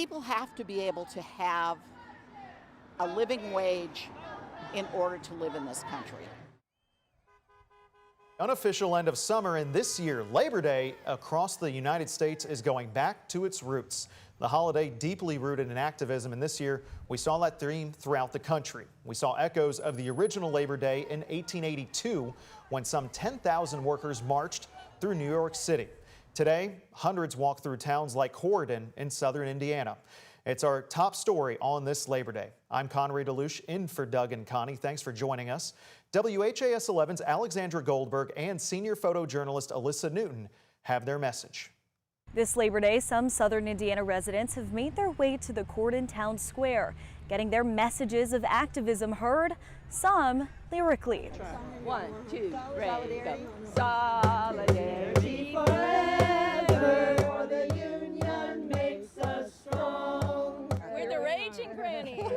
people have to be able to have a living wage in order to live in this country. Unofficial end of summer, and this year, Labor Day across the United States is going back to its roots. The holiday deeply rooted in activism, and this year we saw that theme throughout the country. We saw echoes of the original Labor Day in 1882 when some 10,000 workers marched through New York City. Today, hundreds walk through towns like Corydon in southern Indiana. It's our top story on this Labor Day. I'm Conrad DeLuche in for Doug and Connie. Thanks for joining us. WHAS11's Alexandra Goldberg and senior photojournalist Alyssa Newton have their message. This Labor Day, some southern Indiana residents have made their way to the Corydon Town Square, getting their messages of activism heard, some lyrically. 1, 2, 3, go. Solidarity forever, for the union makes us strong. We're the Raging Grannies.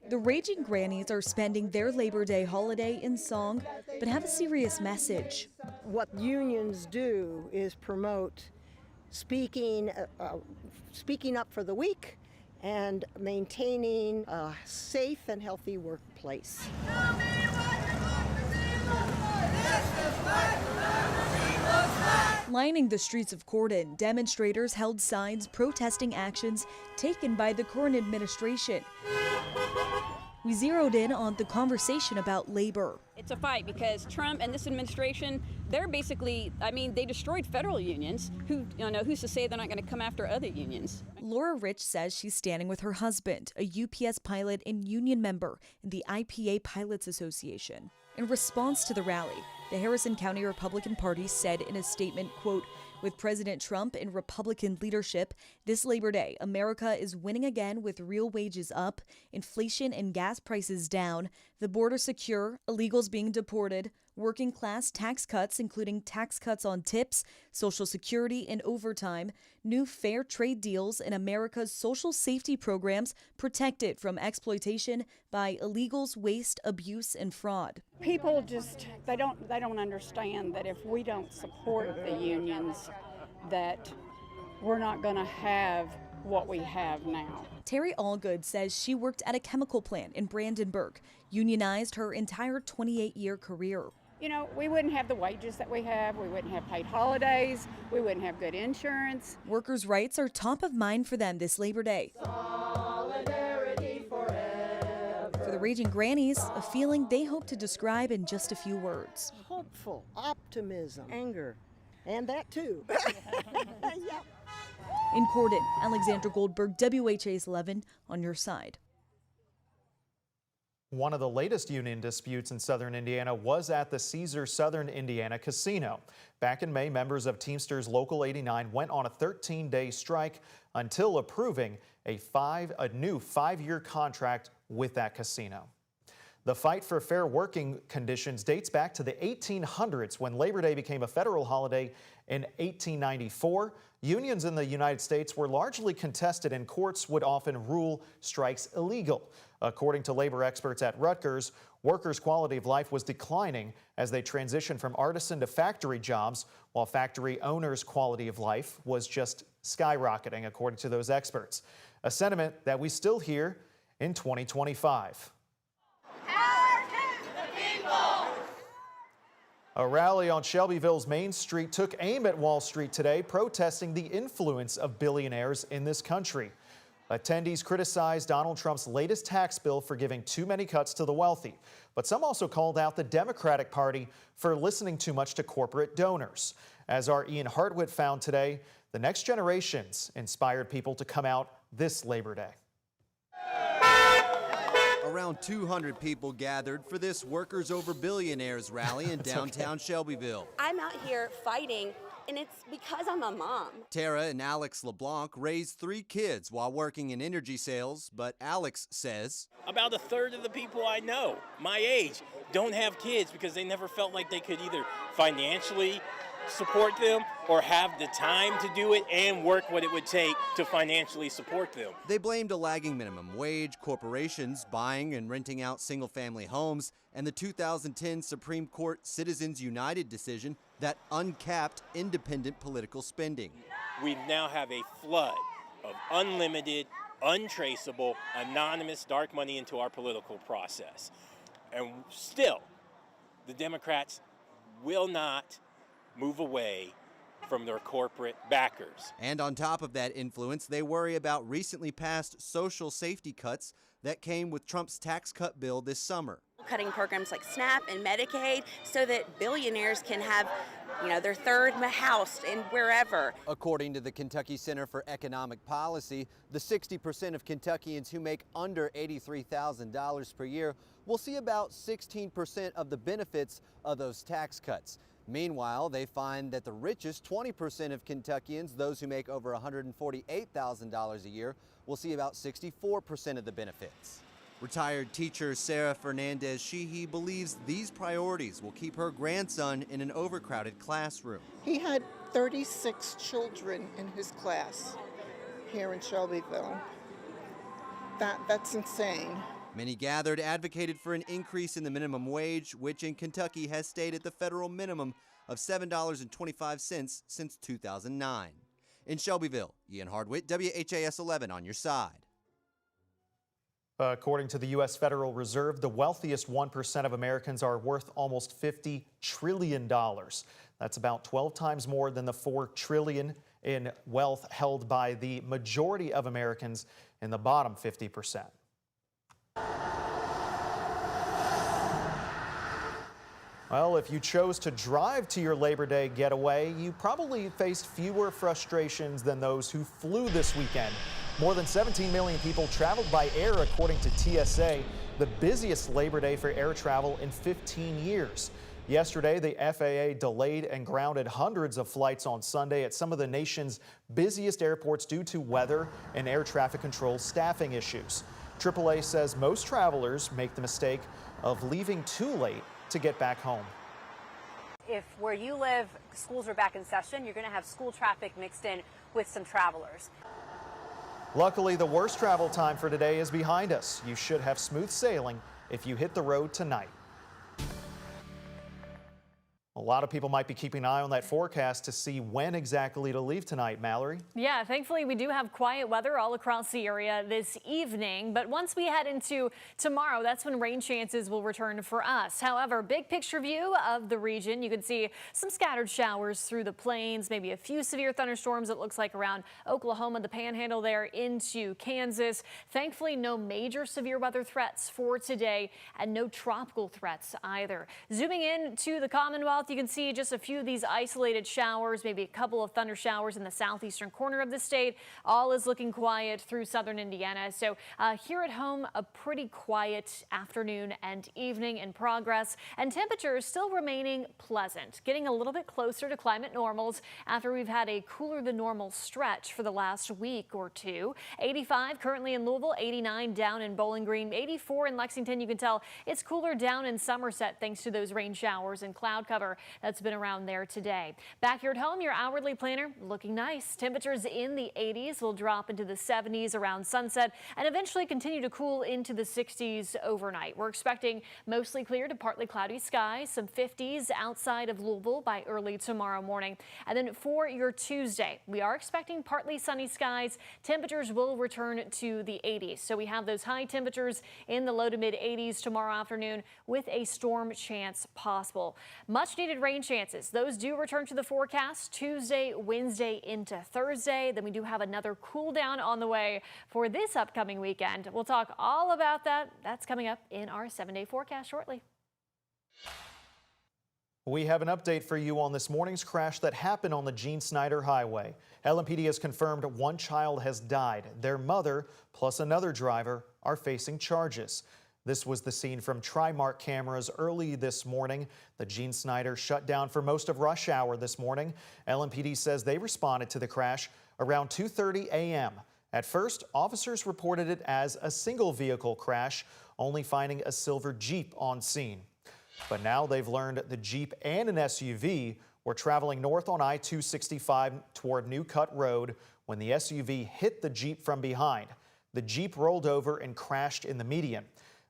The Raging Grannies are spending their Labor Day holiday in song, but have a serious message. What unions do is promote speaking up for the weak and maintaining a safe and healthy workplace. Lining the streets of Corydon, demonstrators held signs protesting actions taken by the current administration. We zeroed in on the conversation about labor. It's a fight because Trump and this administration, they're basically, they destroyed federal unions. Who's to say they're not going to come after other unions? Laura Rich says she's standing with her husband, a UPS pilot and union member in the IPA Pilots Association. In response to the rally, the Harrison County Republican Party said in a statement, quote, "With President Trump in Republican leadership, this Labor Day, America is winning again with real wages up, inflation and gas prices down, the border secure, illegals being deported, working class tax cuts, including tax cuts on tips, Social Security, and overtime, new fair trade deals, and America's social safety programs protected from exploitation by illegals, waste, abuse, and fraud." People just, they don't understand that if we don't support the unions, that we're not going to have what we have now. Terry Allgood says she worked at a chemical plant in Brandenburg, unionized her entire 28-year career. We wouldn't have the wages that we have, we wouldn't have paid holidays, we wouldn't have good insurance. Workers' rights are top of mind for them this Labor Day. Solidarity forever. For the Raging Grannies, a feeling they hope to describe in just a few words. Hopeful, optimism, anger, and that too. Yeah. In Corydon, Alexandra Goldberg, WHAS11 on your side. One of the latest union disputes in southern Indiana was at the Caesars Southern Indiana Casino. Back in May, members of Teamsters Local 89 went on a 13-day strike until approving a new 5-year contract with that casino. The fight for fair working conditions dates back to the 1800s when Labor Day became a federal holiday in 1894. Unions in the United States were largely contested and courts would often rule strikes illegal. According to labor experts at Rutgers, workers' quality of life was declining as they transitioned from artisan to factory jobs, while factory owners' quality of life was just skyrocketing, according to those experts. A sentiment that we still hear in 2025. A rally on Shelbyville's Main Street took aim at Wall Street today, protesting the influence of billionaires in this country. Attendees criticized Donald Trump's latest tax bill for giving too many cuts to the wealthy, but some also called out the Democratic Party for listening too much to corporate donors. As our Ian Hartwitt found today, the next generations inspired people to come out this Labor Day. Around 200 people gathered for this Workers Over Billionaires rally in downtown Shelbyville. I'm out here fighting, and it's because I'm a mom. Tara and Alex LeBlanc raised 3 kids while working in energy sales, but Alex says, about a third of the people I know, my age, don't have kids because they never felt like they could either financially support them or have the time to do it and work what it would take to financially support them. They blamed a lagging minimum wage, corporations buying and renting out single-family homes, and the 2010 Supreme Court Citizens United decision that uncapped independent political spending. We now have a flood of unlimited, untraceable, anonymous dark money into our political process. And still, the Democrats will not move away from their corporate backers. And on top of that influence, they worry about recently passed social safety cuts that came with Trump's tax cut bill this summer. Cutting programs like SNAP and Medicaid so that billionaires can have, their third house and wherever. According to the Kentucky Center for Economic Policy, the 60% of Kentuckians who make under $83,000 per year will see about 16% of the benefits of those tax cuts. Meanwhile, they find that the richest 20% of Kentuckians, those who make over $148,000 a year, will see about 64% of the benefits. Retired teacher Sarah Fernandez-Sheehy believes these priorities will keep her grandson in an overcrowded classroom. He had 36 children in his class here in Shelbyville. That's insane. Many gathered advocated for an increase in the minimum wage, which in Kentucky has stayed at the federal minimum of $7.25 since 2009. In Shelbyville, Ian Hardwick, WHAS11 on your side. According to the U.S. Federal Reserve, the wealthiest 1% of Americans are worth almost $50 trillion. That's about 12 times more than the $4 trillion in wealth held by the majority of Americans in the bottom 50%. Well, if you chose to drive to your Labor Day getaway, you probably faced fewer frustrations than those who flew this weekend. More than 17 million people traveled by air, according to TSA, the busiest Labor Day for air travel in 15 years. Yesterday, the FAA delayed and grounded hundreds of flights on Sunday at some of the nation's busiest airports due to weather and air traffic control staffing issues. AAA says most travelers make the mistake of leaving too late to get back home. If where you live, schools are back in session, you're going to have school traffic mixed in with some travelers. Luckily, the worst travel time for today is behind us. You should have smooth sailing if you hit the road tonight. A lot of people might be keeping an eye on that forecast to see when exactly to leave tonight, Mallory. Yeah, thankfully we do have quiet weather all across the area this evening, but once we head into tomorrow, that's when rain chances will return for us. However, big picture view of the region, you can see some scattered showers through the plains, maybe a few severe thunderstorms, it looks like around Oklahoma, the Panhandle there into Kansas. Thankfully, no major severe weather threats for today and no tropical threats either. Zooming in to the Commonwealth, you can see just a few of these isolated showers, maybe a couple of thunder showers in the southeastern corner of the state. All is looking quiet through southern Indiana. So here at home, a pretty quiet afternoon and evening in progress, and temperatures still remaining pleasant, getting a little bit closer to climate normals after we've had a cooler than normal stretch for the last week or two. 85 currently in Louisville, 89 down in Bowling Green, 84 in Lexington. You can tell it's cooler down in Somerset thanks to those rain showers and cloud cover that's been around there today. Back here at home, your hourly planner looking nice. Temperatures in the 80s will drop into the 70s around sunset and eventually continue to cool into the 60s overnight. We're expecting mostly clear to partly cloudy skies, some 50s outside of Louisville by early tomorrow morning. And then for your Tuesday, we are expecting partly sunny skies. Temperatures will return to the 80s. So we have those high temperatures in the low to mid 80s tomorrow afternoon with a storm chance possible. Much needed rain chances. Those do return to the forecast Tuesday, Wednesday into Thursday. Then we do have another cool down on the way for this upcoming weekend. We'll talk all about that. That's coming up in our 7-day forecast shortly. We have an update for you on this morning's crash that happened on the Gene Snyder Highway. LMPD has confirmed one child has died. Their mother plus another driver are facing charges. This was the scene from Trimark cameras early this morning. The Gene Snyder shut down for most of rush hour this morning. LMPD says they responded to the crash around 2:30 a.m. At first, officers reported it as a single vehicle crash, only finding a silver Jeep on scene. But now they've learned the Jeep and an SUV were traveling north on I-265 toward New Cut Road when the SUV hit the Jeep from behind. The Jeep rolled over and crashed in the median.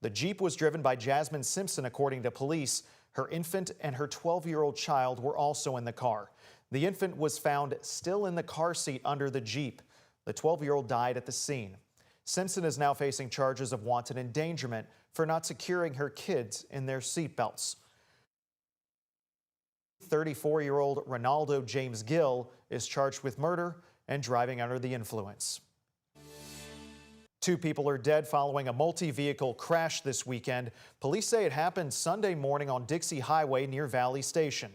The Jeep was driven by Jasmine Simpson, according to police. Her infant and her 12-year-old child were also in the car. The infant was found still in the car seat under the Jeep. The 12-year-old died at the scene. Simpson is now facing charges of wanton endangerment for not securing her kids in their seatbelts. 34-year-old Ronaldo James Gill is charged with murder and driving under the influence. 2 people are dead following a multi-vehicle crash this weekend. Police say it happened Sunday morning on Dixie Highway near Valley Station.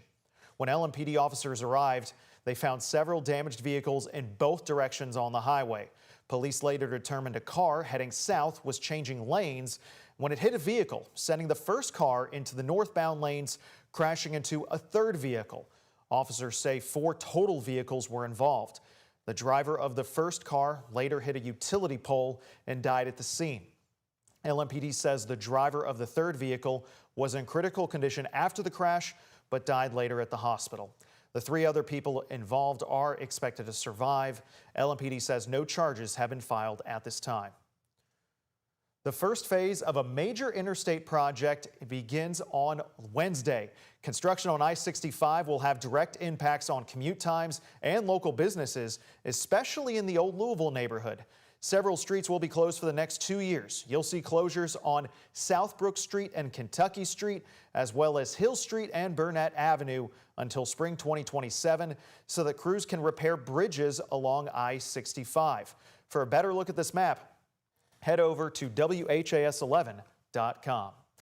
When LMPD officers arrived, they found several damaged vehicles in both directions on the highway. Police later determined a car heading south was changing lanes when it hit a vehicle, sending the first car into the northbound lanes, crashing into a third vehicle. Officers say 4 total vehicles were involved. The driver of the first car later hit a utility pole and died at the scene. LMPD says the driver of the third vehicle was in critical condition after the crash, but died later at the hospital. The 3 other people involved are expected to survive. LMPD says no charges have been filed at this time. The first phase of a major interstate project begins on Wednesday. Construction on I-65 will have direct impacts on commute times and local businesses, especially in the old Louisville neighborhood. Several streets will be closed for the next 2 years. You'll see closures on South Brook Street and Kentucky Street, as well as Hill Street and Burnett Avenue until spring 2027, so that crews can repair bridges along I-65. For a better look at this map, head over to WHAS11.com.